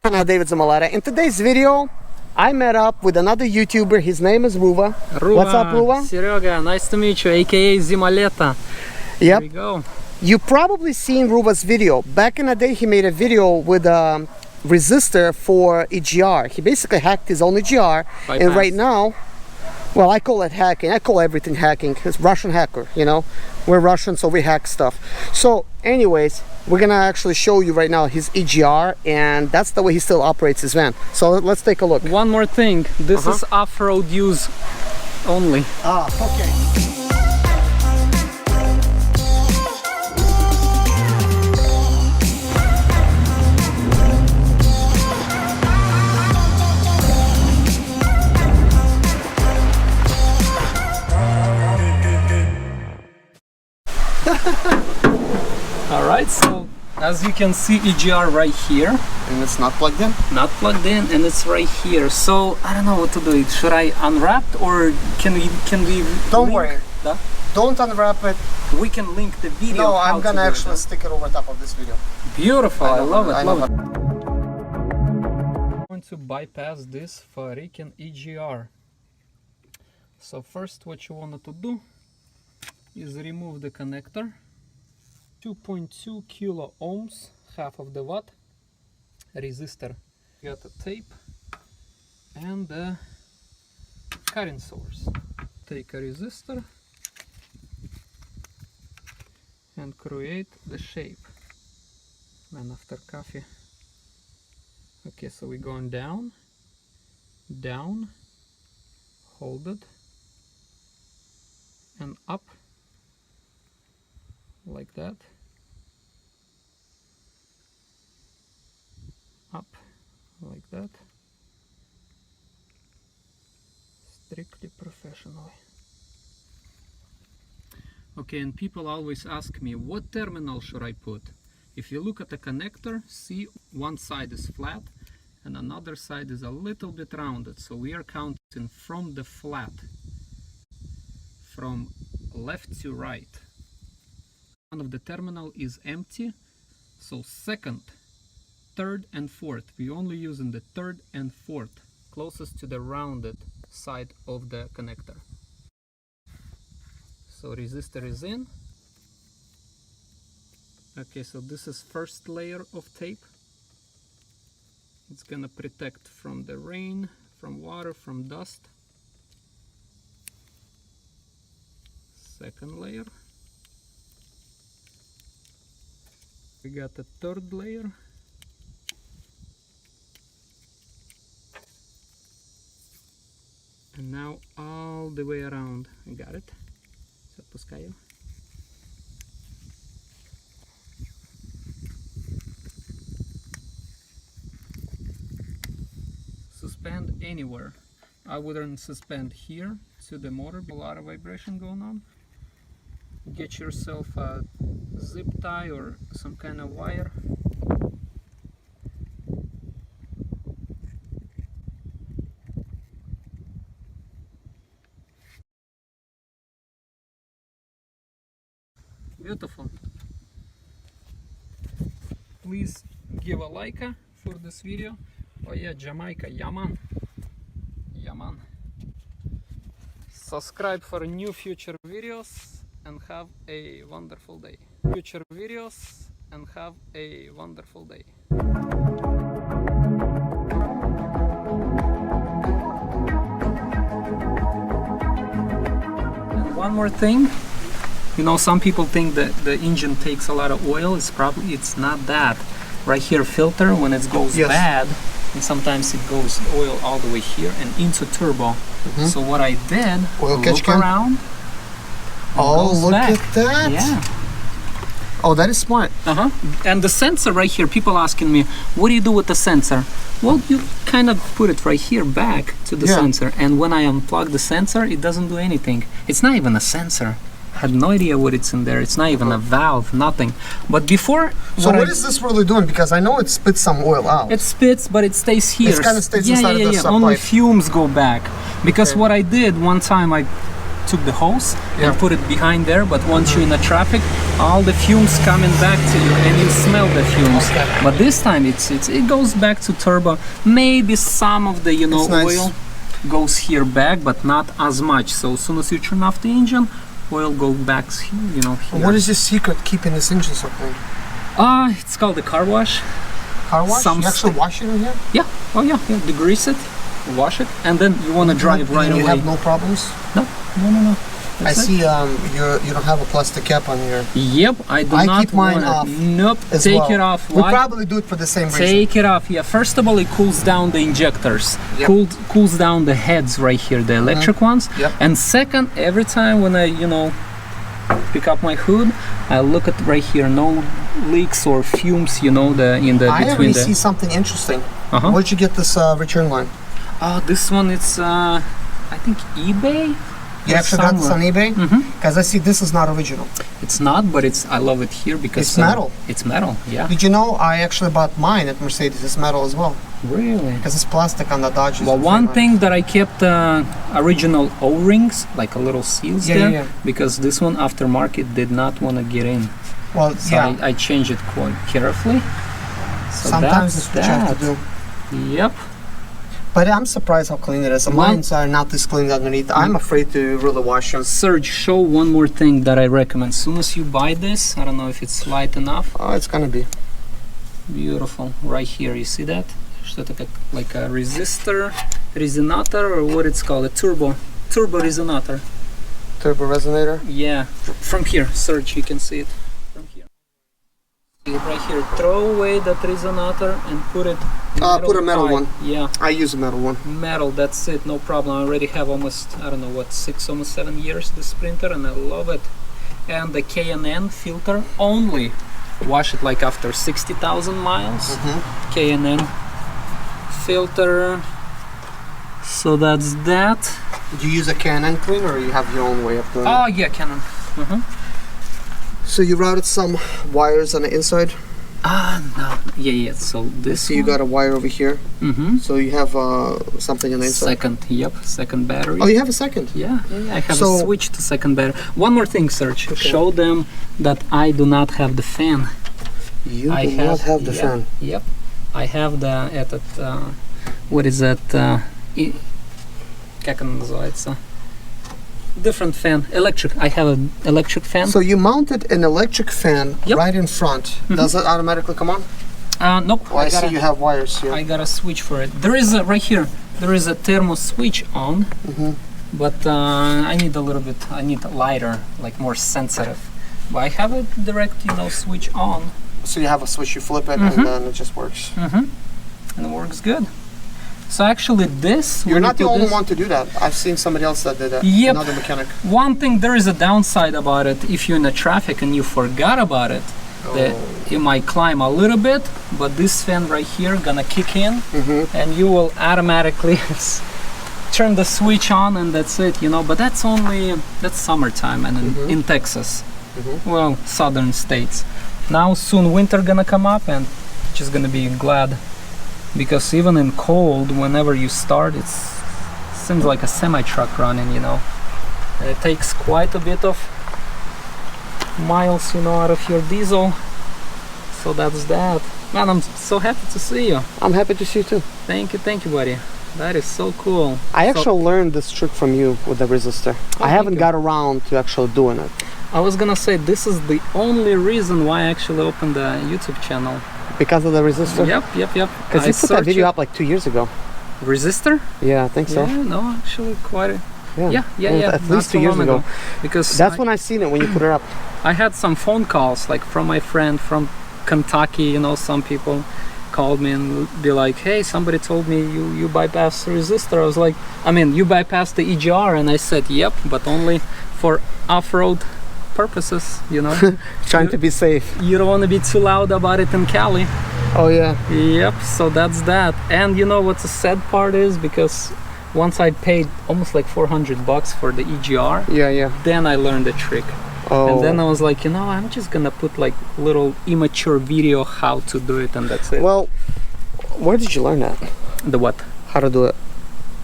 Hello David Zimaleta. In today's video, I met up with another YouTuber. His name is RUVA. What's up, RUVA? Serge, nice to meet you, aka Zimaleta. Yep. Here we go. You probably seen RUVA's video. Back in the day, he made a video with a resistor for EGR. He basically hacked his own EGR. Bypass. And right now, well, I call it hacking. I call everything hacking. It's Russian hacker, you know. We're Russian, so we hack stuff. So anyways, we're gonna actually show you right now his EGR, and that's the way he still operates his van. So let's take a look. One more thing, this is off-road use only. Ah, okay. Alright, so as you can see, EGR right here. And it's not plugged in? Not plugged in, and it's right here. So I don't know what to do. Should I unwrap, or can we Don't link worry. the- Don't unwrap it. We can link the video. No, how I'm to gonna do it, actually huh? stick it over top of this video. Beautiful, I love it, I know love it. I'm going to bypass this freaking EGR. So first what you wanted to do is remove the connector. 2.2 kilo ohms, half of the watt resistor. Got a tape and the current source. Take a resistor and create the shape. And after coffee. Okay, so we're going down, down, hold it, and up, like that, up, like that, strictly professionally. Okay, and people always ask me, what terminal should I put? If you look at the connector, see one side is flat and another side is a little bit rounded. So we are counting from the flat, from left to right. One of the terminal is empty, so second, third and fourth. We only using the third and fourth, closest to the rounded side of the connector. So resistor is in. Okay, so this is first layer of tape. It's gonna protect from the rain, from water, from dust. Second layer. We got the third layer. And now all the way around. I got it. Запускаю. Suspend anywhere. I wouldn't suspend here to the motor, a lot of vibration going on. Get yourself a zip tie or some kind of wire. Beautiful. Please give a like for this video. Oh yeah, Jamaica, yaman, yaman. Subscribe for new future videos and have a wonderful day. Future videos and have a wonderful day. And one more thing. You know, some people think that the engine takes a lot of oil. It's not that. Right here, filter, when it goes bad, and sometimes it goes oil all the way here and into turbo. So what I did, look around. Oh, look back. at that! Yeah. Oh, that is smart. And the sensor right here, people asking me, what do you do with the sensor? Well, you kind of put it right here back to the sensor, and when I unplug the sensor, it doesn't do anything. It's not even a sensor. I had no idea what it's in there. It's not even a valve, nothing. But before... So what is this really doing? Because I know it spits some oil out. It spits, but it stays here. It kind of stays inside of the Only pipe. fumes go back. Because what I did one time, I took the hose and put it behind there, but once you're in the traffic, all the fumes coming back to you and you smell the fumes. But this time it goes back to turbo. Maybe some of the oil goes here back, but not as much. So as soon as you turn off the engine, oil goes back here. What is the secret keeping this engine so clean? It's called the car wash. Car wash? You actually wash it in here? Yeah. Oh yeah. Degrease it, wash it, and then you want to drive right away. You have no problems? No. I see you don't have a plastic cap on here. Yep, I do not. I keep mine off. Nope, take it off. We probably do it for the same reason. Take it off, yeah. First of all, it cools down the injectors. Cools down the heads right here, the electric ones. And second, every time when I, pick up my hood, I look at right here, no leaks or fumes, I already see something interesting. Where'd you get this return line? This one, it's I think eBay. You actually got this on eBay? Because I see this is not original. It's not, but I love it here because it's metal. It's metal, yeah. Did you know I actually bought mine at Mercedes? It's metal as well. Really? Because it's plastic on the Dodge. Well, one thing that I kept original O-rings, like a little seals there, because this one aftermarket did not want to get in. Well, so I changed it quite carefully. So sometimes it's what you have to do. Yep. But I'm surprised how clean it is. Mine are not this clean underneath. I'm afraid to really wash them. Serge, show one more thing that I recommend. As soon as you buy this, I don't know if it's light enough. Oh, it's gonna be. Beautiful. Right here, you see that? Like a resistor, resonator, or what it's called, a turbo resonator. Turbo resonator? Yeah. From here, Serge, you can see it. From here. See it right here. Throw away that resonator and put it. Put a metal one. Yeah. I use a metal one. Metal, that's it, no problem. I already have almost, I don't know what, 6, almost 7 years this printer, and I love it. And the K&N filter only wash it like after 60,000 miles. K&N filter. So that's that. Do you use a K&N cleaner, or you have your own way of doing it? Oh yeah, Canon. So you routed some wires on the inside? No. Yeah. So this. So you got a wire over here. So you have something on the inside. Second battery. Oh, you have a second. Yeah. I have a switch to second battery. One more thing, Serge. Show them that I do not have the fan. You do not have the fan. Yep. I have the what is that? Как он называется? Different fan, electric. I have an electric fan. So you mounted an electric fan right in front. Does it automatically come on? Nope. Oh, I see you have wires here. I got a switch for it. There is right here. There is a thermo switch on, but I need a little bit. I need a lighter, like more sensitive. But I have a direct, switch on. So you have a switch. You flip it, and then it just works. And it works good. So actually this... You're not the only one to do that. I've seen somebody else that did that. Yep. Another mechanic. One thing, there is a downside about it. If you're in the traffic and you forgot about it, that you might climb a little bit, but this fan right here gonna kick in, and you will automatically turn the switch on, and that's it, But that's summertime and in Texas. Well, southern states. Now soon winter gonna come up, and just gonna be glad. Because even in cold, whenever you start, it seems like a semi-truck running, And it takes quite a bit of miles, out of your diesel. So that's that. Man, I'm so happy to see you. I'm happy to see you too. Thank you, buddy. That is so cool. I actually learned this trick from you with the resistor. I haven't got around to actually doing it. I was gonna say, this is the only reason why I actually opened the YouTube channel. Because of the resistor? Yep. Because you put that video up like 2 years ago. Resistor? Yeah, I think so. Yeah, no, actually quite a... Yeah. At least 2 years ago. Because that's when I seen it, when you put it up. I had some phone calls, like from my friend from Kentucky, some people called me and be like, hey, somebody told me you bypassed the resistor. I was like, you bypassed the EGR, and I said, yep, but only for off-road purposes, Trying to be safe. You don't want to be too loud about it in Cali. Oh yeah. Yep, so that's that. And what's the sad part is, because once I paid almost like $400 for the EGR, then I learned the trick. And then I was like, I'm just gonna put like little immature video how to do it, and that's it. Well, where did you learn that? The what? How to do it?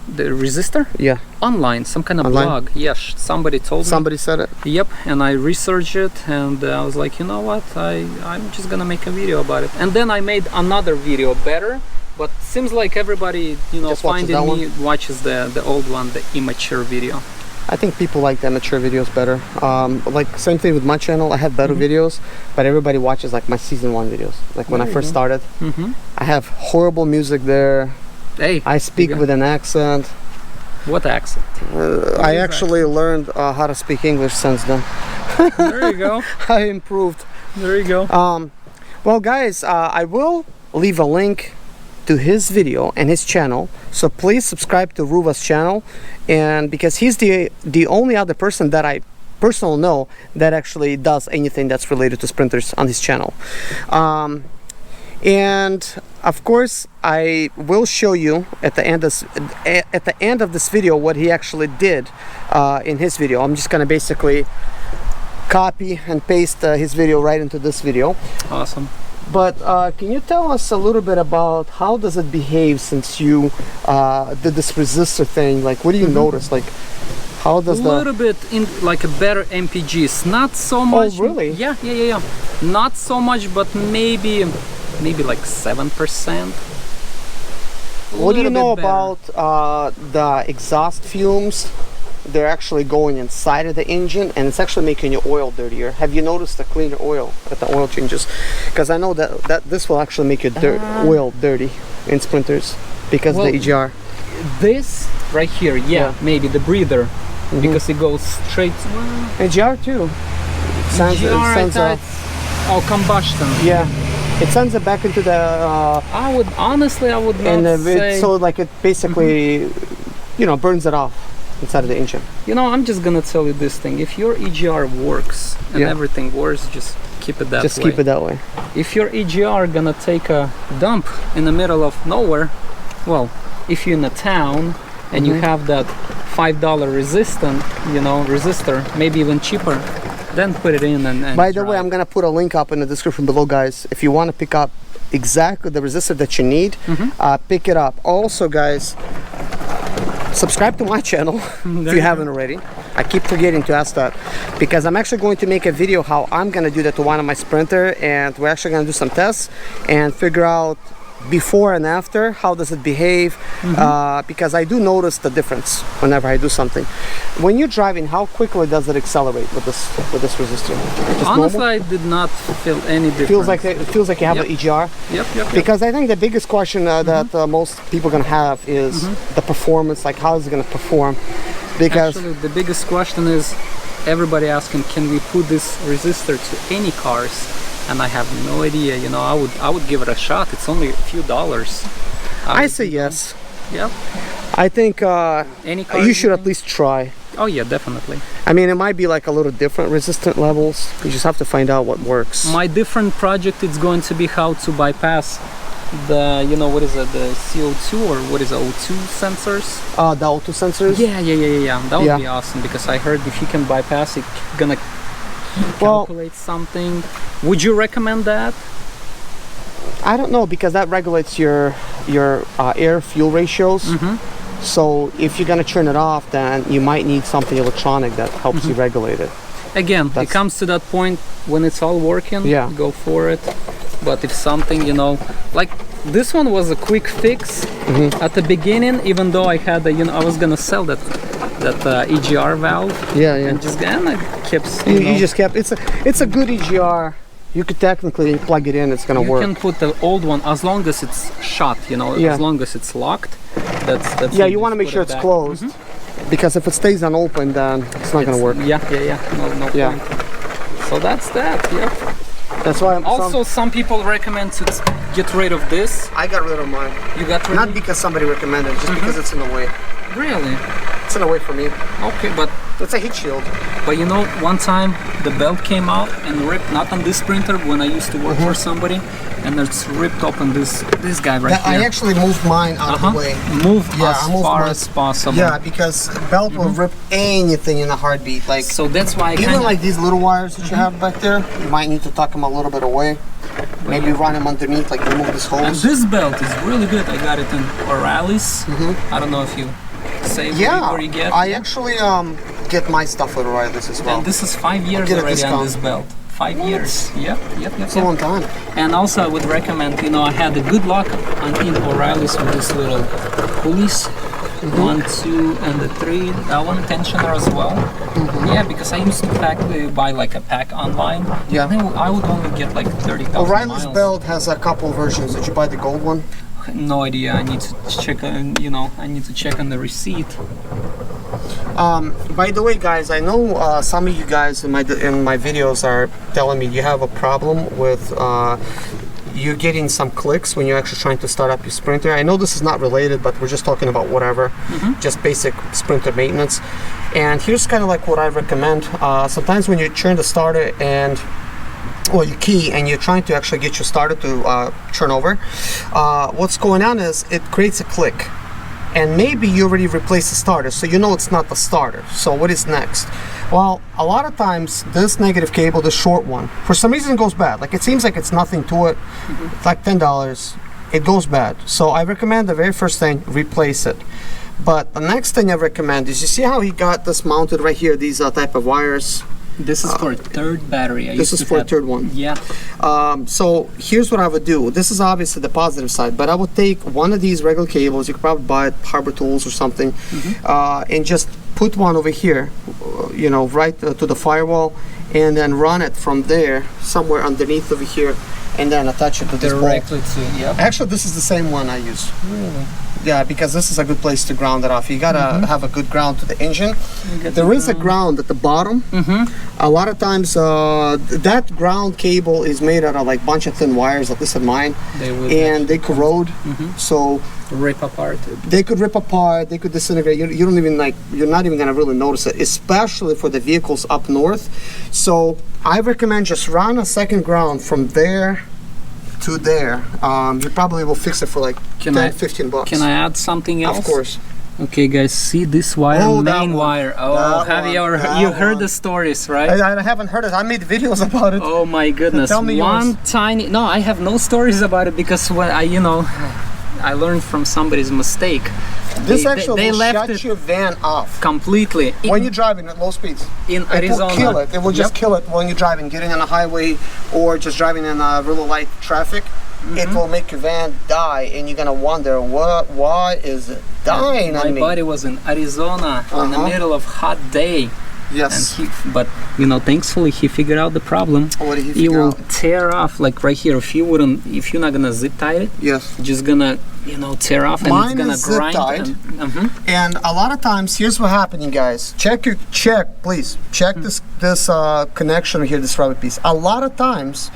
The resistor? Yeah. Online, some kind of Online? blog. Yes, somebody told me. Somebody said it? Yep, and I researched it, and I was like, you know what, I'm just gonna make a video about it. And then I made another video better, but seems like everybody, you know, Just watches the old one, the immature video. I think people like the amateur videos better. Like same thing with my channel. I have better videos, but everybody watches like my season 1 videos. Like when I first started, I have horrible music there. Hey, I speak with an accent. What accent? I actually learned how to speak English since then. There you go. I improved. There you go. Well, guys, I will leave a link to his video and his channel, so please subscribe to RUVA's channel, and because he's the only other person that I personally know that actually does anything that's related to sprinters on his channel. And of course I will show you at the end of this video what he actually did in his video. I'm just gonna basically copy and paste his video right into this video. Awesome. But can you tell us a little bit about how does it behave since you did this resistor thing? Like, what do you notice? Like, how does a little bit in like a better MPGs, not so much. Oh, really? Yeah. Not so much, but maybe like 7%. What do you know about the exhaust fumes? They're actually going inside of the engine, and it's actually making your oil dirtier. Have you noticed the cleaner oil at the oil changes? Because I know that this will actually make your oil dirty in sprinters because of the EGR. This right here, maybe the breather, because it goes straight. EGR too. Combustion. Yeah. It sends it back into the. I would not say. So like it basically, you know, burns it off inside of the engine. You know, I'm just gonna tell you this thing. If your EGR works and everything works, just keep it that way. Just keep it that way. If your EGR gonna take a dump in the middle of nowhere, well, if you're in a town and you have that $5 resistor, maybe even cheaper, then put it in and By the way, I'm gonna put a link up in the description below, guys. If you want to pick up exactly the resistor that you need, pick it up. Also, guys, subscribe to my channel if you haven't already. I keep forgetting to ask that because I'm actually going to make a video how I'm gonna do that to one of my sprinter, and we're actually gonna do some tests and figure out before and after how does it behave, because I do notice the difference whenever I do something. When you're driving, how quickly does it accelerate with this resistor? Just honestly normal? I did not feel any difference. It feels like you have the EGR. Yep. Because I think the biggest question that most people are gonna have is the performance, like how is it gonna perform? Because actually the biggest question is everybody asking, can we put this resistor to any cars? And I have no idea. You know, I would give it a shot. It's only a few dollars. I say yes. Yep. I think any car you should at least try. Oh yeah, definitely. I mean, it might be like a little different resistant levels. You just have to find out what works. My different project is going to be how to bypass the, you know, what is it, the CO2 or what is it, O2 sensors? The O2 sensors? Yeah. That would be awesome, because I heard if you can bypass it, gonna calculate something. Would you recommend that? I don't know, because that regulates your air fuel ratios. So if you're gonna turn it off, then you might need something electronic that helps you regulate it. Again, it comes to that point when it's all working, go for it. But if something, you know, like this one was a quick fix at the beginning, even though I had I was gonna sell that EGR valve. And just I kept. You just kept. It's a good EGR. You could technically plug it in. It's gonna work. You can put the old one as long as it's shut. You know, as long as it's locked. That's you want to make sure it's closed, because if it stays unopened, then it's not gonna work. No point. So that's that. That's why some people recommend to get rid of this. I got rid of mine. You got rid? Not because somebody recommended, just because it's in the way. Really? It's in the way for me. Okay, but it's a heat shield. But you know, one time the belt came out and ripped, not on this printer, when I used to work for somebody, and it's ripped open this guy right here. I actually moved mine out of the way. Move as far as possible. Yeah, because belt will rip anything in a heartbeat. Like, so that's why even like these little wires that you have back there, you might need to tuck them a little bit away. Maybe run them underneath, like remove this hose. And this belt is really good. I got it in O'Reilly's. I don't know if you say Yeah, where you get? I actually get my stuff with O'Reilly's as well. And this is 5 years Get a already on discount. this belt. 5 years. Yep. It's a long time. And also I would recommend, you know, I had the good luck in O'Reilly's with this little pulleys. 1, 2, and the 3. That one tensioner as well. Yeah, because I used to buy like a pack online. Yeah. I think I would only get like 30,000 O'Reilly's miles. belt has a couple versions. Did you buy the gold one? No idea. I need to check. You know, I need to check on the receipt. By the way, guys, I know some of you guys in my videos are telling me you have a problem with you're getting some clicks when you're actually trying to start up your Sprinter. I know this is not related, but we're just talking about whatever, just basic Sprinter maintenance. And here's kind of like what I recommend. Sometimes when you turn the starter and you key and you're trying to actually get your starter to turn over, what's going on is it creates a click. And maybe you already replaced the starter, so you know it's not the starter. So what is next? Well, a lot of times this negative cable, the short one, for some reason it goes bad. Like it seems like it's nothing to it. It's like $10. It goes bad. So I recommend the very first thing, replace it. But the next thing I recommend is, you see how he got this mounted right here, these type of wires? This is for a third battery. This is for a third one. Yeah. So here's what I would do. This is obviously the positive side, but I would take one of these regular cables. You could probably buy it at Harbor Tools or something, and just put one over here, you know, right to the firewall, and then run it from there somewhere underneath over here, and then attach it to this directly bolt. to. Yep. Actually, this is the same one I use. Really? Yeah, because this is a good place to ground it off. You gotta have a good ground to the engine. There is a ground at the bottom. A lot of times that ground cable is made out of like bunch of thin wires, like this is mine, they corrode. So rip apart. They could rip apart, they could disintegrate. You don't even you're not even gonna really notice it, especially for the vehicles up north. So I recommend just run a second ground from there to there. You probably will fix it for like 10-15 bucks. Can I add something else? Of course. Okay, guys, see this wire, main wire. Oh, have you heard the stories, right? I haven't heard it. I made videos about it. Oh my goodness! Tell me one tiny. No, I have no stories about it because when I learned from somebody's mistake. This actually will left shut your van off completely when you're driving at low speeds. In Arizona, it will kill it. It will just kill it when you're driving, getting on a highway or just driving in really light traffic. It will make your van die, and you're gonna wonder why is it dying on me? My buddy was in Arizona in the middle of hot day. Yes. But thankfully he figured out the problem. What did he It figure will out? tear off, like right here. If you're not gonna zip tie it, yes, just gonna tear off, and mine it's gonna is grind. Zip tied. And a lot of times, here's what's happening, guys. Please check this connection here, this rubber piece. A lot of times,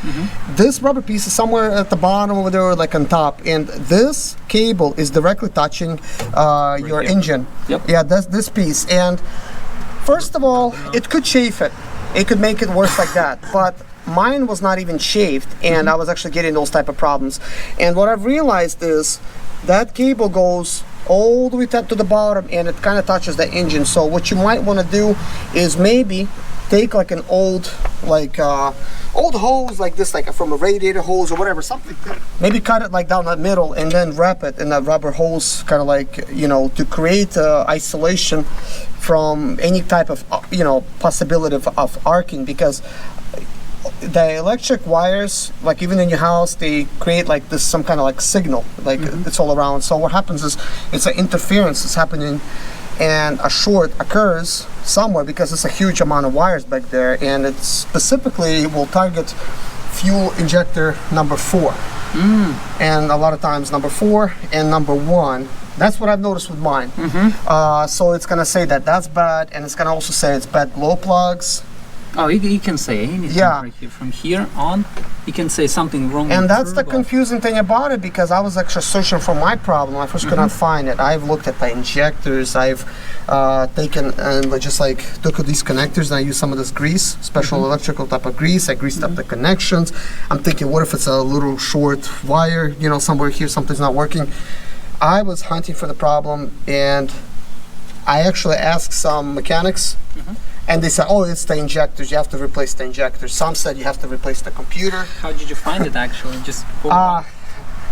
this rubber piece is somewhere at the bottom over there, or like on top, and this cable is directly touching your engine. Yep. Yeah, that's this piece. And first of all, it could chafe it. It could make it worse like that. But mine was not even chafed, and I was actually getting those type of problems. And what I've realized is that cable goes all the way to the bottom, and it kind of touches the engine. So what you might want to do is maybe take like an old hose like this, like from a radiator hose or whatever, something. Maybe cut it like down the middle and then wrap it in a rubber hose, kind of like, to create isolation from any type of possibility of arcing, because the electric wires, like even in your house, they create like this some kind of like signal, like it's all around. So what happens is it's an interference that's happening, and a short occurs somewhere because it's a huge amount of wires back there, and it specifically will target fuel injector number 4. And a lot of times number 4 and number 1. That's what I've noticed with mine. So it's gonna say that that's bad, and it's gonna also say it's bad glow plugs. Oh, you can say anything right here. From here on, you can say something wrong. And that's the confusing thing about it, because I was actually searching for my problem. I first could not find it. I've looked at the injectors. I've taken and just like took these connectors, and I used some of this grease, special electrical type of grease. I greased up the connections. I'm thinking, what if it's a little short wire, somewhere here, something's not working. I was hunting for the problem, and I actually asked some mechanics, and they said, oh, it's the injectors, you have to replace the injectors. Some said you have to replace the computer. How did you find it actually? Just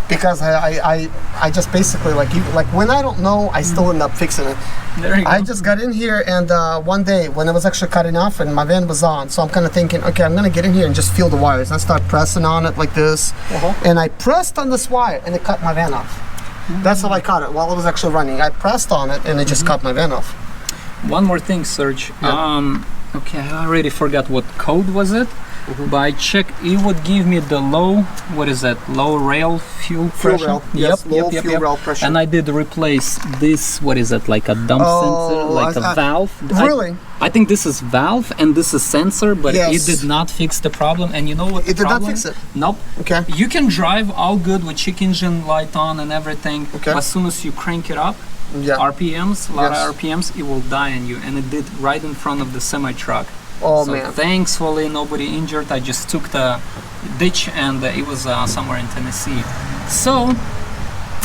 because I just basically like when I don't know, I still end up fixing it. There you go. I just got in here, and one day when I was actually cutting off and my van was on, so I'm kind of thinking, okay, I'm gonna get in here and just feel the wires. I start pressing on it like this, and I pressed on this wire and it cut my van off. That's how I caught it while it was actually running. I pressed on it and it just cut my van off. One more thing, Serge. Yeah. Okay, I already forgot what code was it, but I checked. It would give me the low. What is that? Low rail fuel pressure. Rail. Yes, low fuel rail pressure. And I did replace this. What is it? Like a dump sensor, like a valve. Really? I think this is valve and this is sensor, but it did not fix the problem. And you know what? It did not fix it. Nope. Okay. You can drive all good with check engine light on and everything. Okay. But as soon as you crank it up. Yeah. RPMs, a lot of RPMs, it will die on you, and it did right in front of the semi truck. Oh so man! Thankfully, nobody injured. I just took the ditch, and it was somewhere in Tennessee. So,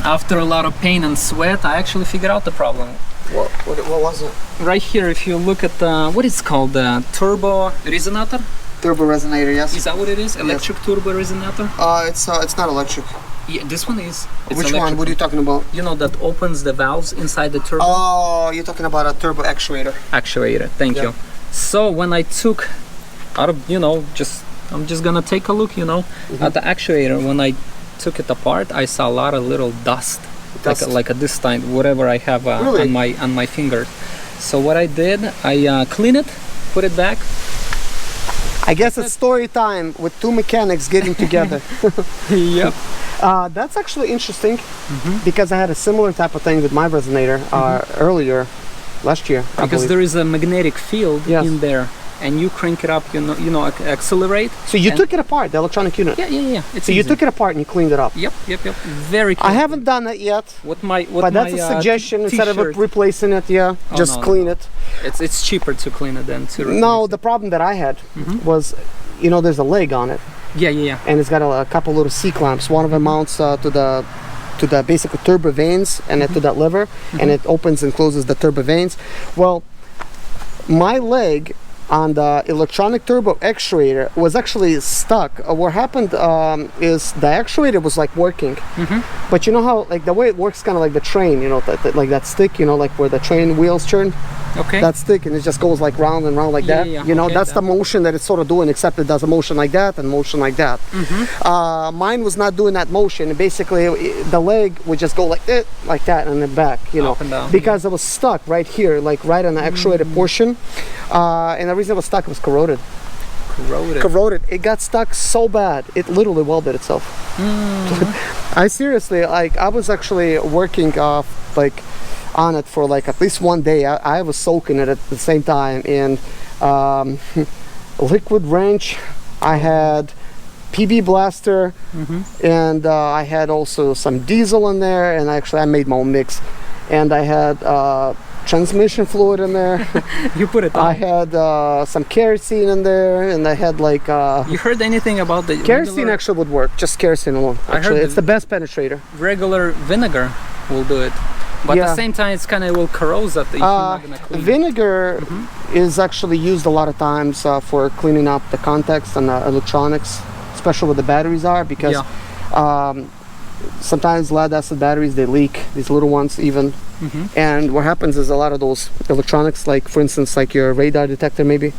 after a lot of pain and sweat, I actually figured out the problem. What was it? Right here, if you look at the what it's called, the turbo resonator. Turbo resonator, yes. Is that what it is? Electric turbo resonator? It's not electric. Yeah, this one is. It's Which electric. one? What are you talking about? You know that opens the valves inside the turbo. Oh, you're talking about a turbo actuator. Actuator. Thank you. So when I took out of I'm just gonna take a look, at the actuator. When I took it apart, I saw a lot of little dust. Like a this time, whatever I have really? on my finger. So what I did, I clean it, put it back. I guess it's story time with two mechanics getting together. Yep. That's actually interesting because I had a similar type of thing with my resonator earlier last year. Because there is a magnetic field in there, and you crank it up, accelerate. So you took it apart, the electronic unit. Yeah. So you took it apart and you cleaned it up. Yep. Very cool. I haven't done that yet. But that's a suggestion. Instead of replacing it, just clean it. It's cheaper to clean it than to replace No, the problem that I had was, there's a leg on it. Yeah. And it's got a couple little C-clamps. One of them mounts to the basically turbo vanes and to that lever, and it opens and closes the turbo vanes. Well, my leg on the electronic turbo actuator was actually stuck. What happened is the actuator was like working, but you know how like the way it works, kind of like the train, like that stick, like where the train wheels turn. Okay. That stick, and it just goes like round and round like that. That's the motion that it's sort of doing, except it does a motion like that and motion like that. Mine was not doing that motion, and basically the leg would just go like that and then back, up and down, because it was stuck right here, like right on the actuator portion. And the reason it was stuck was corroded. Corroded. It got stuck so bad, it literally welded itself. I seriously, I was actually working on it for like at least one day. I was soaking it at the same time in liquid wrench. I had PB blaster, and I had also some diesel in there, and I made my own mix, and I had transmission fluid in there. You put it on. I had some kerosene in there, and I had like you heard anything about the kerosene actually would work, just kerosene alone. Actually, it's the best penetrator. Regular vinegar will do it. But at the same time, it's kind of will corrode that if you're not gonna clean. Vinegar is actually used a lot of times for cleaning up the contacts and the electronics, especially where the batteries are, because sometimes lead acid batteries, they leak, these little ones even. And what happens is a lot of those electronics, like for instance, like your radar detector maybe,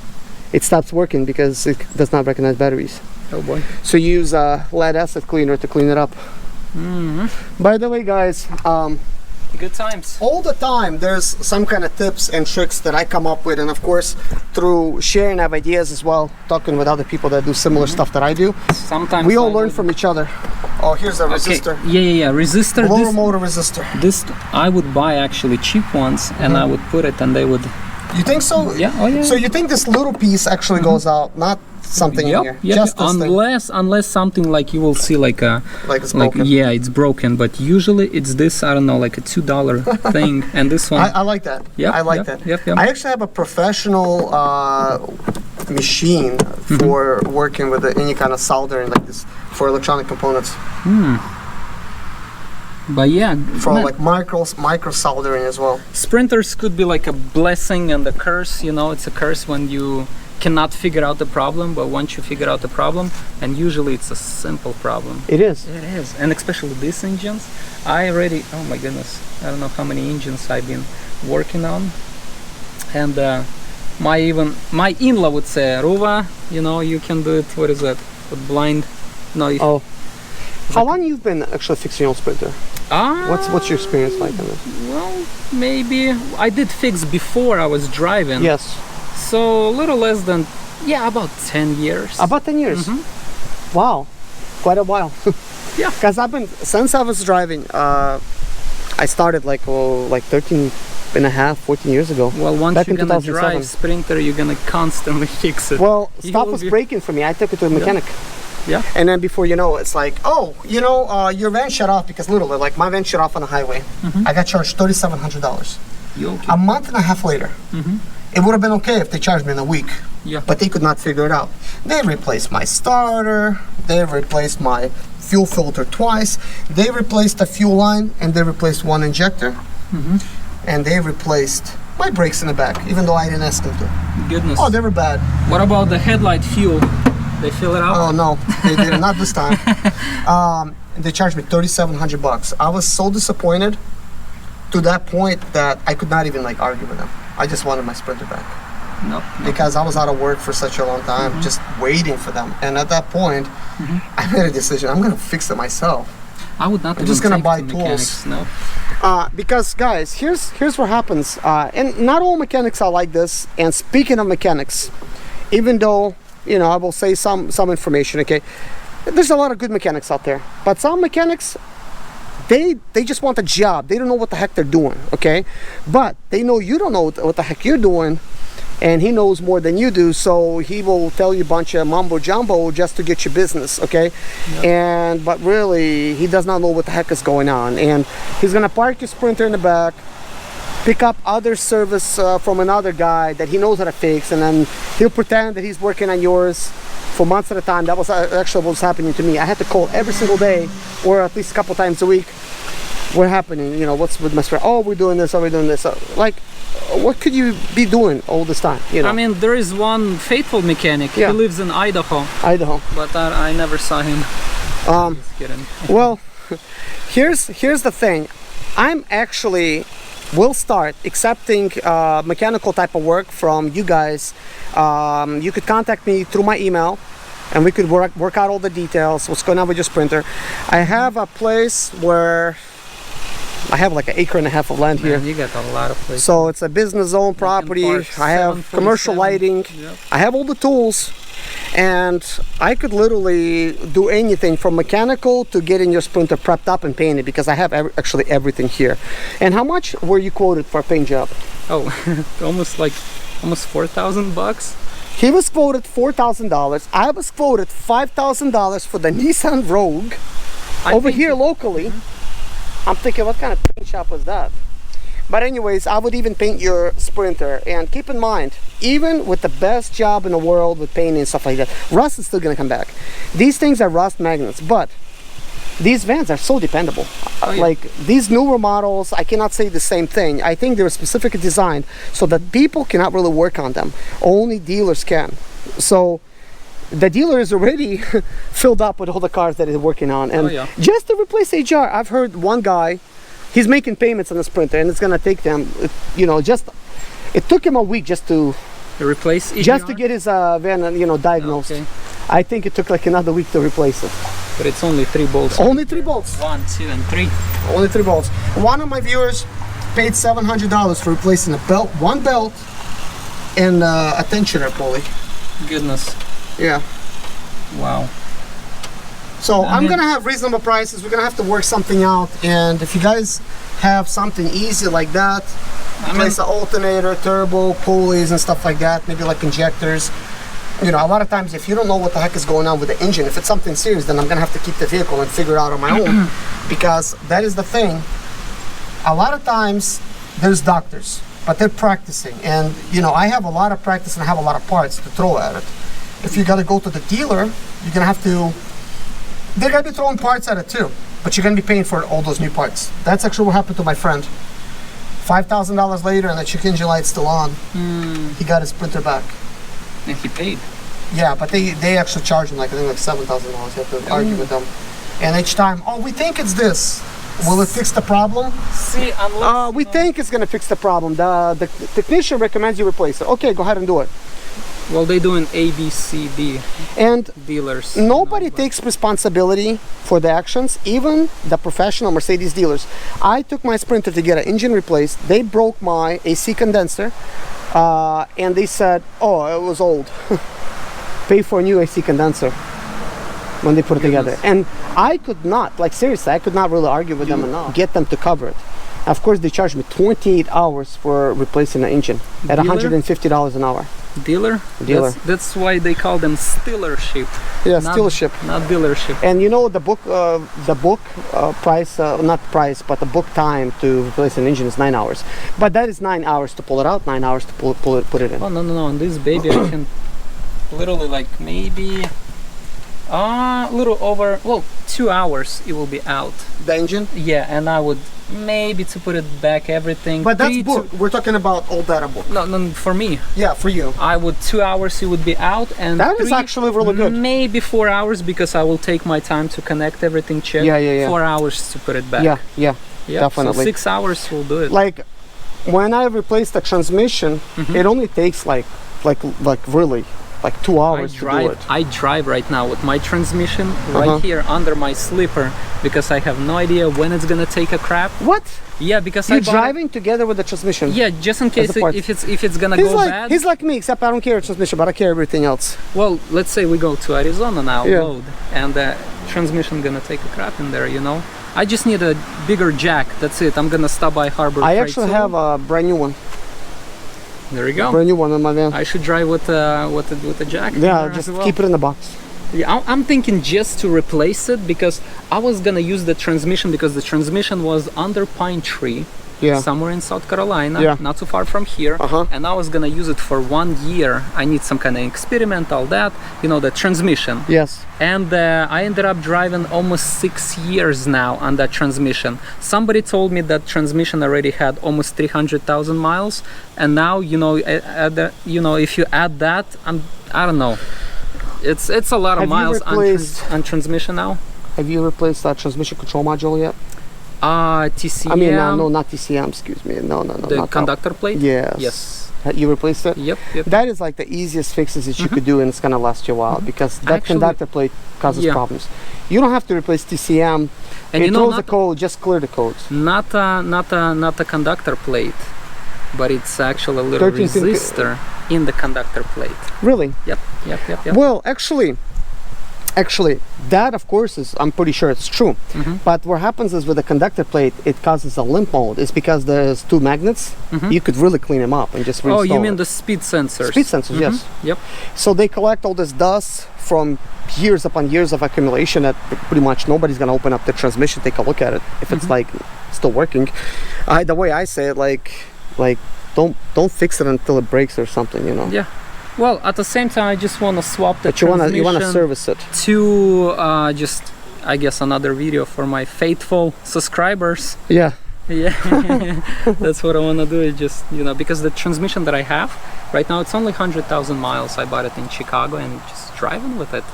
it stops working because it does not recognize batteries. Oh boy. So you use a lead acid cleaner to clean it up. By the way, guys, good times. all the time there's some kind of tips and tricks that I come up with, and of course through sharing of ideas as well, talking with other people that do similar stuff that I do. Sometimes we all learn from each other. Oh, here's a resistor. Yeah. Resistor. Lower motor resistor. This I would buy actually cheap ones, and I would put it, and they would. You think so? Yeah. Oh yeah. So you think this little piece actually goes out, not something in here? Just unless something like you will see like it's broken. Yeah, it's broken, but usually it's this, I don't know, like a $2 thing, and this one. I like that. Yeah, I like that. Yep. I actually have a professional machine for working with any kind of soldering like this for electronic components. But yeah, for like micro soldering as well. Sprinters could be like a blessing and a curse. It's a curse when you cannot figure out the problem, but once you figure out the problem, and usually it's a simple problem. It is. It is, and especially these engines. I already, oh my goodness, I don't know how many engines I've been working on, and my in-law would say, RUVA, you know, you can do it. What is that? With blind? No. Oh. How long you've been actually fixing your own sprinter? What's your experience like on this? Well, maybe I did fix before I was driving. Yes. So a little less than, yeah, about 10 years. About 10 years? Mm-hmm. Wow, quite a while. Yeah. Because since I was driving, I started like 13 and a half, 14 years ago. Well, once back you're in gonna 2007. drive Sprinter, you're gonna constantly fix it. Well, stuff was breaking for me. I took it to a mechanic. Yeah. And then before you know, it's like, oh, you know, your van shut off, because literally, like, my van shut off on the highway. Mm-hmm. I got charged $3,700. Okay. A month and a half later. Mm-hmm. It would have been okay if they charged me in a week. Yeah. But they could not figure it out. They replaced my starter, they replaced my fuel filter twice, they replaced the fuel line, and they replaced one injector. Mm-hmm. And they replaced my brakes in the back, even though I didn't ask them to. Goodness. Oh, they were bad. What about the headlight fuel? They fill it out? Oh no, they did not this time. They charged me $3,700. I was so disappointed to that point that I could not even like argue with them. I just wanted my Sprinter back. No. Because I was out of work for such a long time, just waiting for them. And at that point, I made a decision. I'm gonna fix it myself. I would not. I'm just gonna buy tools. No. Because guys, here's what happens. And not all mechanics are like this. And speaking of mechanics, even though, you know, I will say some information, okay? There's a lot of good mechanics out there, but some mechanics, they just want a job. They don't know what the heck they're doing, okay? But they know you don't know what the heck you're doing, and he knows more than you do, so he will tell you a bunch of mumbo jumbo just to get your business, okay? Yep. But really, he does not know what the heck is going on, and he's gonna park your Sprinter in the back, pick up other service from another guy that he knows how to fix, and then he'll pretend that he's working on yours for months at a time. That was actually what was happening to me. I had to call every single day, or at least a couple times a week. What's happening? You know, what's with my Sprinter? Oh, we're doing this. Oh, we're doing this. Like, what could you be doing all this time? You know? I mean, there is one faithful mechanic. Yeah. He lives in Idaho. Idaho. But I never saw him. Just kidding. Well, here's the thing. I'm actually will start accepting mechanical type of work from you guys. You could contact me through my email, and we could work out all the details, what's going on with your Sprinter. I have a place where I have like 1.5 acres of land here. You got a lot of places. So it's a business zone property. I have commercial lighting. Yep. I have all the tools, and I could literally do anything from mechanical to getting your Sprinter prepped up and painted, because I have actually everything here. And how much were you quoted for a paint job? Oh, almost 4,000 bucks. He was quoted $4,000. I was quoted $5,000 for the Nissan Rogue over here locally. I'm thinking, what kind of paint shop was that? But anyways, I would even paint your Sprinter. And keep in mind, even with the best job in the world with painting and stuff like that, rust is still gonna come back. These things are rust magnets, but these vans are so dependable. Oh, yeah. Like these newer models, I cannot say the same thing. I think they're specifically designed so that people cannot really work on them. Only dealers can. So the dealer is already filled up with all the cars that he's working on. And just to replace EGR, I've heard one guy, he's making payments on the Sprinter, and it's gonna take them, you know, it took him a week just to replace EGR? Just to get his van, you know, diagnosed. Okay. I think it took like another week to replace it. But it's only 3 bolts. Only 3 bolts. 1, 2, and 3. Only 3 bolts. One of my viewers paid $700 for replacing a belt, one belt, and a tensioner pulley. Goodness. Yeah. Wow. So I'm gonna have reasonable prices. We're gonna have to work something out, and if you guys have something easy like that, replace the alternator, turbo, pulleys, and stuff like that, maybe like injectors. You know, a lot of times if you don't know what the heck is going on with the engine, if it's something serious, then I'm gonna have to keep the vehicle and figure it out on my own, because that is the thing. A lot of times there's doctors, but they're practicing, and you know, I have a lot of practice and I have a lot of parts to throw at it. If you gotta go to the dealer, you're gonna have to, they're gonna be throwing parts at it too, but you're gonna be paying for all those new parts. That's actually what happened to my friend. $5,000 later, and the check engine light's still on. He got his Sprinter back. And he paid. Yeah, but they actually charge him like I think like $7,000. You have to argue with them, and each time, oh, we think it's this. Will it fix the problem? See, unless we think it's gonna fix the problem. The technician recommends you replace it. Okay, go ahead and do it. well, they do an A, B, C, D And dealers. nobody takes responsibility for the actions, even the professional Mercedes dealers. I took my Sprinter to get an engine replaced. They broke my AC condenser, and they said, "Oh, it was old. Pay for a new AC condenser." When they put it together, and I could not, like seriously, I could not really argue with them and get them to cover it. Of course, they charged me 28 hours for replacing the engine at $150 an hour. Dealer? That's why they call them stealership. Yeah, stealership. Not dealership. And you know the book price, not price, but the book time to replace an engine is 9 hours. But that is 9 hours to pull it out, 9 hours to put it in. Oh no. On this baby, I can literally like maybe a little over 2 hours it will be out. The engine? Yeah, and I would maybe to put it back everything. But that's book. We're talking about old data book. No, for me. Yeah, for you. I would 2 hours it would be out, and that is actually really good. Maybe 4 hours because I will take my time to connect everything, check. Yeah. 4 hours to put it back. Yeah, definitely. So 6 hours will do it. Like when I replace the transmission, it only takes like really like 2 hours to do it. I drive right now with my transmission right here under my slipper because I have no idea when it's gonna take a crap. What? Yeah, because you're driving together with the transmission. Yeah, just in case if it's gonna go bad. He's like me, except I don't care transmission, but I care everything else. Well, let's say we go to Arizona now, load, and the transmission gonna take a crap in there, you know. I just need a bigger jack. That's it. I'm gonna stop by Harbor. I actually have a brand new one. There you go. Brand new one in my van. I should drive with the jack. Yeah, just keep it in the box. Yeah, I'm thinking just to replace it because I was gonna use the transmission because the transmission was under pine tree. Yeah. Somewhere in South Carolina, not too far from here, and I was gonna use it for 1 year. I need some kind of experiment, all that, you know, the transmission. Yes. And I ended up driving almost 6 years now on that transmission. Somebody told me that transmission already had almost 300,000 miles, and now you know, if you add that, I don't know, it's a lot of miles on transmission now. Have you replaced that transmission control module yet? TCM. I mean, no, not TCM. Excuse me. No. The conductor plate. Yes. You replaced it. Yep. That is like the easiest fixes that you could do, and it's gonna last you a while because that conductor plate causes problems. You don't have to replace TCM. And it throws the code. Just clear the codes. Not a conductor plate, but it's actually a little resistor in the conductor plate. Really? Yep. Well, actually, that of course is, I'm pretty sure it's true. But what happens is with the conductor plate, it causes a limp mode. It's because there's two magnets. You could really clean them up and just reinstall. Oh, you mean the speed sensors? Speed sensors, yes. Yep. So they collect all this dust from years upon years of accumulation that pretty much nobody's gonna open up the transmission, take a look at it if it's like still working. The way I say it, like don't fix it until it breaks or something, you know. Yeah. Well, at the same time, I just want to swap the transmission. But you want to service it to just, I guess, another video for my faithful subscribers. Yeah. That's what I want to do. Is just, you know, because the transmission that I have right now, it's only 100,000 miles. I bought it in Chicago and just driving with it.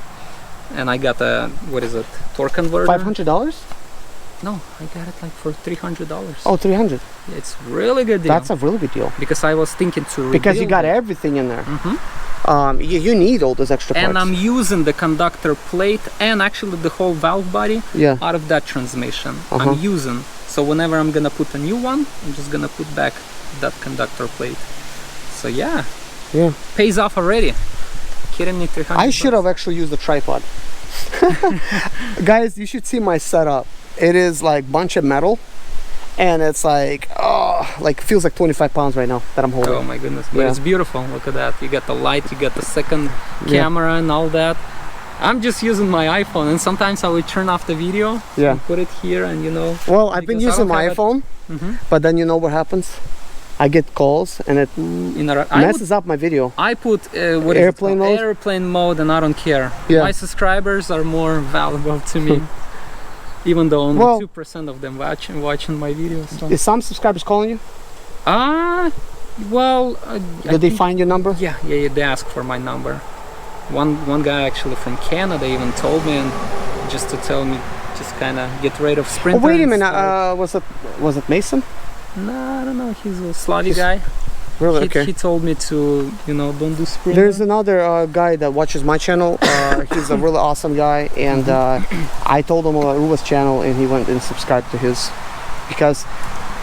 And I got a, what is it, torque converter. $500? No, I got it like for $300. Oh, $300. It's really good deal. That's a really good deal. Because I was thinking to because you got everything in there. You need all those extra parts. And I'm using the conductor plate and actually the whole valve body out of that transmission. I'm using. So whenever I'm gonna put a new one, I'm just gonna put back that conductor plate. So yeah, pays off already. Kidding me, 300. I should have actually used the tripod. Guys, you should see my setup. It is like bunch of metal, and it's like feels like 25 pounds right now that I'm holding. Oh my goodness, but it's beautiful. Look at that. You got the light, you got the second camera and all that. I'm just using my iPhone, and sometimes I will turn off the video and put it here, and you know. Well, I've been using my iPhone, but then you know what happens? I get calls and it messes up my video. I put airplane mode, and I don't care. My subscribers are more valuable to me. Even though only 2% of them watching my videos. So. Is some subscribers calling you? Well, Did they find your number? Yeah, they asked for my number. One guy actually from Canada even told me, and just to tell me, just kind of get rid of Sprinter. Oh, wait a minute. Was it Mason? No, I don't know. He's a Slavi guy. Really? Okay. He told me to, don't do Sprinter. There's another guy that watches my channel. He's a really awesome guy, and I told him about RUVA's channel, and he went and subscribed to his, because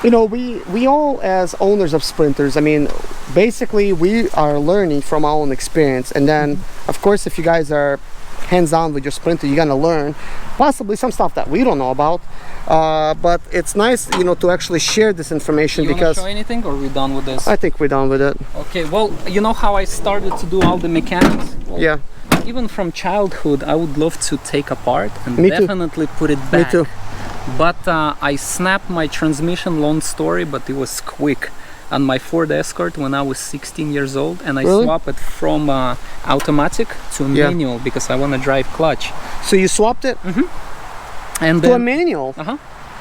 we all, as owners of Sprinters, I mean, basically we are learning from our own experience, and then of course if you guys are hands-on with your Sprinter, you're gonna learn possibly some stuff that we don't know about, but it's nice to actually share this information. You because wanna show anything, or are we done with this? I think we're done with it. Okay, well, you know how I started to do all the mechanics? Well, yeah, even from childhood I would love to take apart and Me too. definitely put it back. Me too. But I snapped my transmission, long story, but it was quick, on my Ford Escort when I was 16 years old, and I Really? swapped it from automatic to manual because I want to drive clutch. So you swapped it And to a then manual?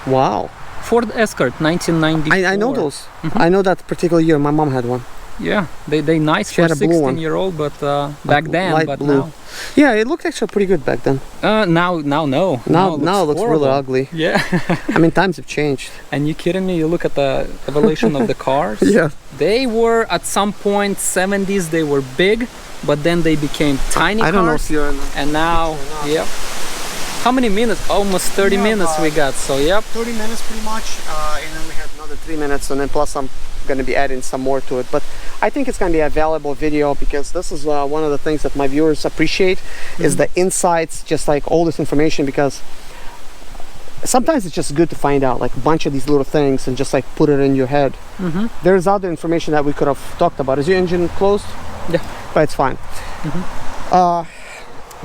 Wow. Ford Escort 1994. I know those. I know that particular year. My mom had one. Yeah, they nice She for had a blue one. 16-year-old, but back then, light but blue. now. Yeah, it looked actually pretty good back then. Now no. Now it looks horrible. really ugly. Yeah. I mean, times have changed. And you kidding me? You look at the evolution of the cars. Yeah. They were at some point 70s. They were big, but then they became tiny I don't know cars. if you're in And now, yep. How many minutes? Almost 30 minutes we got. So yep. 30 minutes pretty much, and then we have another 3 minutes, and then plus I'm going to be adding some more to it. But I think it's going to be a valuable video, because this is one of the things that my viewers appreciate, is the insights, just like all this information, because sometimes it's just good to find out like a bunch of these little things and just like put it in your head. There's other information that we could have talked about. Is your engine closed? Yeah. But it's fine.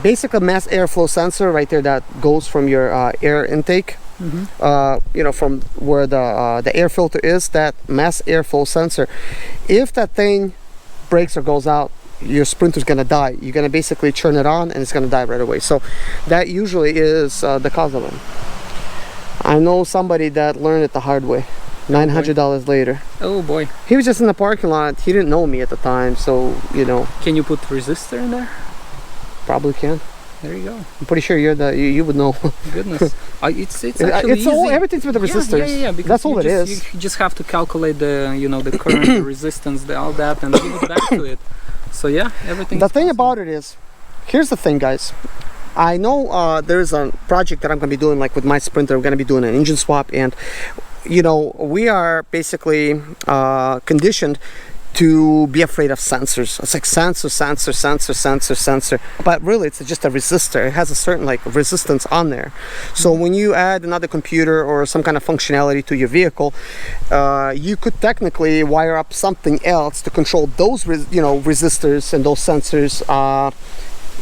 Basically, mass airflow sensor right there that goes from your air intake, from where the air filter is, that mass airflow sensor. If that thing breaks or goes out, your Sprinter's gonna die. You're gonna basically turn it on and it's gonna die right away. So that usually is the cause of it. I know somebody that learned it the hard way. $900 later. Oh boy. He was just in the parking lot. He didn't know me at the time, so Can you put resistor in there? probably can. There you go. I'm pretty sure you would know. Goodness. It's actually It's all easy. everything's with the resistors. Yeah. Because That's all it is. You just have to calculate the the current, the resistance, all that, and give it back to it. So yeah, everything. The thing about it is, here's the thing, guys. I know there's a project that I'm going to be doing, like with my Sprinter. I'm going to be doing an engine swap, and we are basically conditioned to be afraid of sensors. It's like sensor. But really, it's just a resistor. It has a certain like resistance on there. So when you add another computer or some kind of functionality to your vehicle, you could technically wire up something else to control those, resistors and those sensors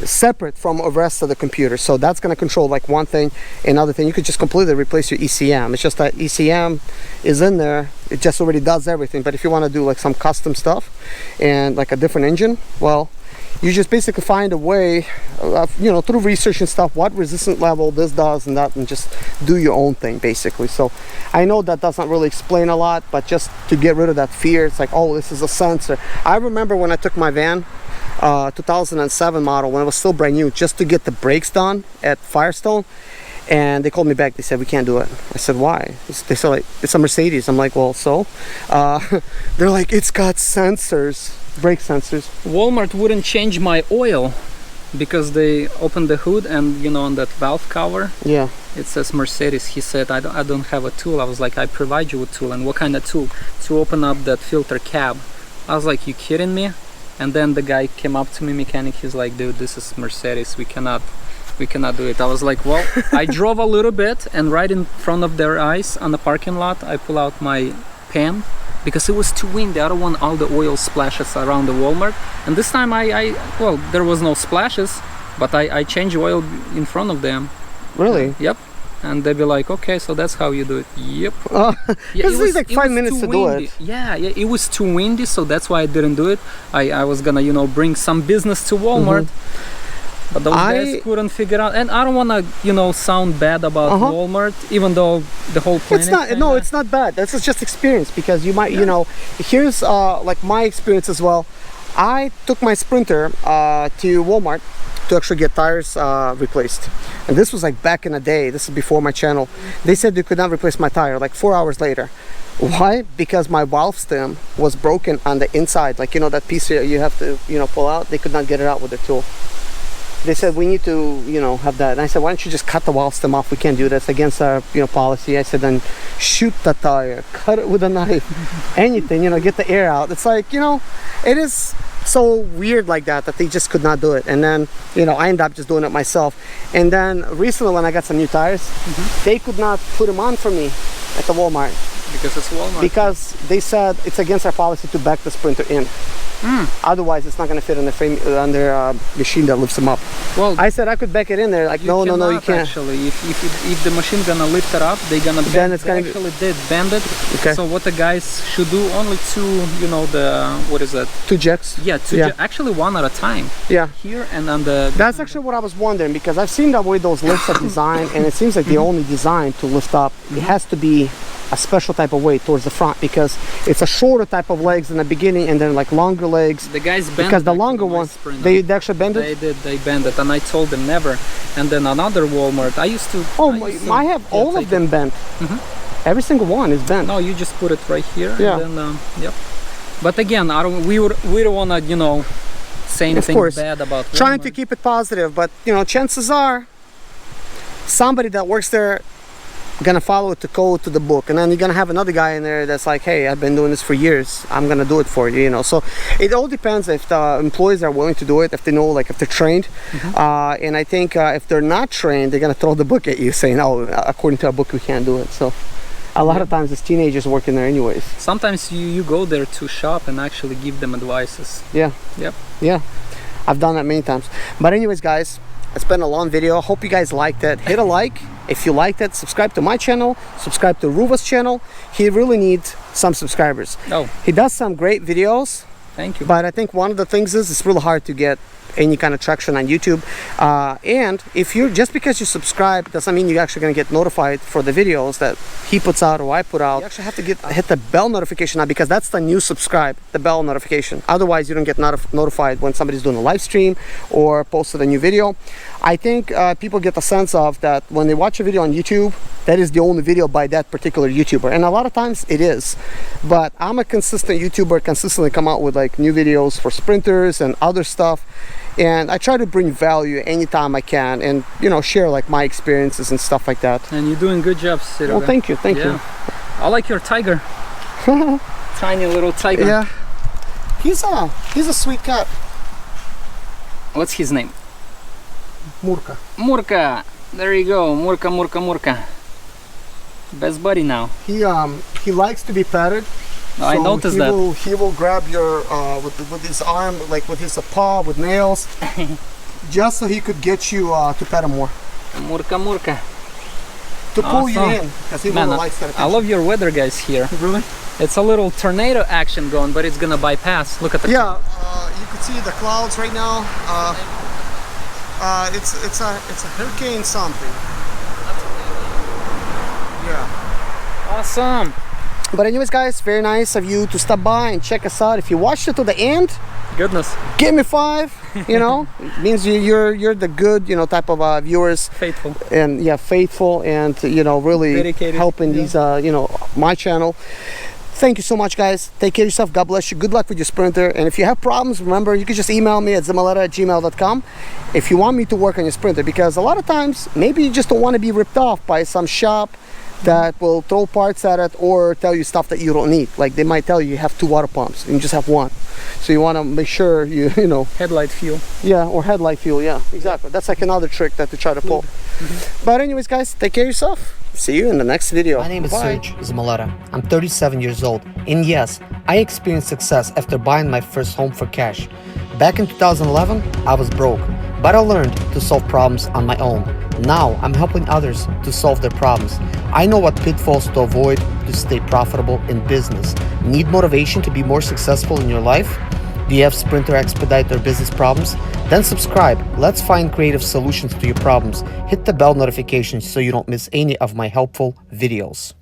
separate from the rest of the computer. So that's going to control like one thing. Another thing, you could just completely replace your ECM. It's just that ECM is in there, it just already does everything. But if you want to do like some custom stuff and like a different engine, well, you just basically find a way through research and stuff, what resistance level this does and that, and just do your own thing basically. So I know that doesn't really explain a lot, but just to get rid of that fear, it's like, oh, this is a sensor. I remember when I took my van, 2007 model, when it was still brand new, just to get the brakes done at Firestone, and they called me back. They said, we can't do it. I said, why? They said, like, it's a Mercedes. I'm like, well, so? They're like, it's got sensors, brake sensors. Walmart wouldn't change my oil because they opened the hood, and on that valve cover, it says Mercedes. He said, I don't have a tool. I was like, I provide you with tool. And what kind of tool? To open up that filter cap. I was like, you kidding me? And then the guy came up to me, mechanic, he's like, dude, this is Mercedes, we cannot do it. I was like, well, I drove a little bit, and right in front of their eyes on the parking lot, I pull out my pen because it was too windy. I don't want all the oil splashes around the Walmart. And this time well, there was no splashes, but I changed oil in front of them. Really? Yep. And they'd be like, okay, so that's how you do it. Yep. It was like 5 minutes to do it. Yeah, it was too windy, so that's why I didn't do it. I was gonna, bring some business to Walmart. But those guys couldn't figure out, and I don't want to, you know, sound bad about Walmart, even though the whole planet. It's not. No, it's not bad. This is just experience, because you might, you know, here's like my experience as well. I took my Sprinter to Walmart to actually get tires replaced, and this was like back in the day. This is before my channel. They said they could not replace my tire like 4 hours later. Why? Because my valve stem was broken on the inside, like, you know, that piece you have to, you know, pull out. They could not get it out with their tool. They said, we need to, you know, have that. And I said, why don't you just cut the valve stem off? We can't do this, against our, you know, policy. I said, then shoot the tire, cut it with a knife, anything, you know, get the air out. It's like, you know, it is so weird like that they just could not do it. And then, you know, I ended up just doing it myself. And then recently when I got some new tires, they could not put them on for me at the Walmart. Because it's Walmart. Because they said it's against our policy to back the Sprinter in. Otherwise, it's not going to fit on the frame, on their machine that lifts them up. Well, I said I could back it in there. Like, no, you can't. Actually, if the machine gonna lift it up, they're gonna bend. Then it's they gonna actually did bend it. Okay. So what the guys should do, only two, you know, the what is that? 2 jacks. Yeah, actually one at a time. Yeah. Here and on the. That's actually what I was wondering, because I've seen the way those lifts are designed, and it seems like they're only designed to lift up. It has to be a special type of weight towards the front, because it's a shorter type of legs in the beginning, and then like longer legs. The guys bend because the longer ones, they actually bend it. They bend it, and I told them never. And then another Walmart, I used to. I have all of them bent. Every single one is bent. No, you just put it right here. Yeah. And then, yep. But again, we don't want to, you know, say anything bad about Walmart. Trying to keep it positive, but you know, chances are somebody that works there gonna follow it to code to the book, and then you're gonna have another guy in there that's like, hey, I've been doing this for years, I'm gonna do it for you, you know. So it all depends if the employees are willing to do it, if they know, like, if they're trained. And I think if they're not trained, they're gonna throw the book at you saying, oh, according to our book we can't do it. So a lot of times it's teenagers working there anyways. Sometimes you go there to shop and actually give them advices. Yeah. Yep. Yeah, I've done that many times. But anyways, guys, it's been a long video. Hope you guys liked it. Hit a like if you liked it. Subscribe to my channel, subscribe to RUVA's channel. He really needs some subscribers. He does some great videos. Thank you. But I think one of the things is it's really hard to get any kind of traction on YouTube. And if you're, just because you subscribe doesn't mean you're actually going to get notified for the videos that he puts out or I put out. You actually have to hit the bell notification now, because that's the new subscribe, the bell notification. Otherwise you don't get notified when somebody's doing a live stream or posted a new video. I think people get the sense of that when they watch a video on YouTube, that is the only video by that particular YouTuber, and a lot of times it is. But I'm a consistent YouTuber, consistently come out with like new videos for sprinters and other stuff, and I try to bring value anytime I can, and you know, share like my experiences and stuff like that. And you're doing good job, Serge. Well, thank you. You. I like your tiger. Tiny little tiger. Yeah, he's a sweet cat. What's his name? Murka. Murka. There you go. Murka. Best buddy now. He likes to be petted. So I noticed that. He will grab your with his arm, like with his paw, with nails, just so he could get you to pet him more. Murka. To pull you in, because he really likes that attention. I love your weather, guys, here. Really? It's a little tornado action going, but it's gonna bypass. Look at the clouds. You can see the clouds right now. It's a hurricane something. Yeah. Awesome. But anyways, guys, very nice of you to stop by and check us out. If you watched it to the end, goodness, give me 5. You know, it means you're the good, you know, type of viewers. Faithful. And yeah, faithful, and you know, really dedicated, helping these you know, my channel. Thank you so much, guys. Take care of yourself. God bless you. Good luck with your Sprinter. And if you have problems, remember, you can just email me at zimaleta@gmail.com if you want me to work on your Sprinter, because a lot of times maybe you just don't want to be ripped off by some shop that will throw parts at it or tell you stuff that you don't need. Like they might tell you have 2 water pumps and you just have 1. So you want to make sure you know. Headlight fuel. Yeah, or headlight fuel. Yeah, exactly. That's like another trick that to try to pull. But anyways, guys, take care of yourself. See you in the next video. My name is Serge Zimaleta. I'm 37 years old, and yes, I experienced success after buying my first home for cash. Back in 2011, I was broke, but I learned to solve problems on my own. Now I'm helping others to solve their problems. I know what pitfalls to avoid to stay profitable in business. Need motivation to be more successful in your life? Do you have Sprinter, Expedite, or business problems? Then subscribe. Let's find creative solutions to your problems. Hit the bell notification so you don't miss any of my helpful videos.